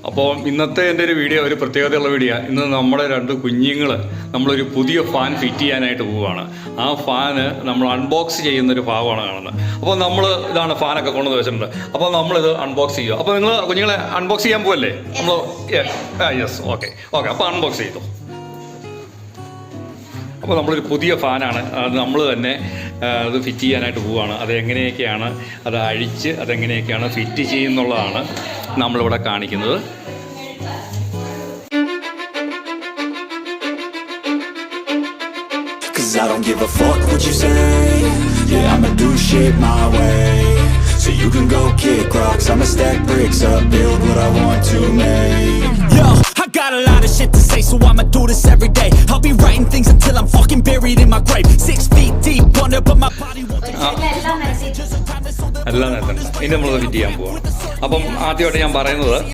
അപ്പോൾ ഇന്നത്തെ എൻ്റെ ഒരു വീഡിയോ ഒരു പ്രത്യേകതയുള്ള വീഡിയോ. ഇന്ന് നമ്മുടെ 2 കുഞ്ഞുങ്ങൾ നമ്മളൊരു പുതിയ ഫാൻ ഫിറ്റ് ചെയ്യാനായിട്ട് പോവുകയാണ്. ആ ഫാന് നമ്മൾ അൺബോക്സ് ചെയ്യുന്നൊരു ഭാഗമാണ് കാണുന്നത്. അപ്പോൾ നമ്മൾ ഇതാണ് ഫാനൊക്കെ കൊണ്ടുവന്ന് വെച്ചിട്ടുണ്ട്. അപ്പോൾ നമ്മളിത് അൺബോക്സ് ചെയ്യുക. അപ്പോൾ നിങ്ങൾ കുഞ്ഞുങ്ങളെ അൺബോക്സ് ചെയ്യാൻ പോവല്ലേ? നമ്മൾ യെസ് ഓക്കെ അപ്പോൾ അൺബോക്സ് ചെയ്തു. അപ്പോൾ നമ്മളൊരു പുതിയ ഫാനാണ്, അത് നമ്മൾ തന്നെ അത് ഫിറ്റ് ചെയ്യാനായിട്ട് പോവുകയാണ്. അതെങ്ങനെയൊക്കെയാണ് അത് അഴിച്ച് അതെങ്ങനെയൊക്കെയാണ് ഫിറ്റ് ചെയ്യുന്നുള്ളതാണ് നമ്മളിവിടെ കാണിക്കുന്നത്. I don't give a fuck what you say. Yeah, I'ma do shit my way. So you can go kick rocks, I'ma stack bricks up, build what I want to make. Yo, I got a lot of shit to say, so I'ma do this every day. I'll be writing things until I'm fucking buried in my grave. 6 feet deep under, but my body won't എല്ലാം നേരത്തെ ഇനി നമ്മളത് fit ചെയ്യാൻ പോവാം. അപ്പം ആദ്യമായിട്ട് ഞാൻ പറയുന്നത്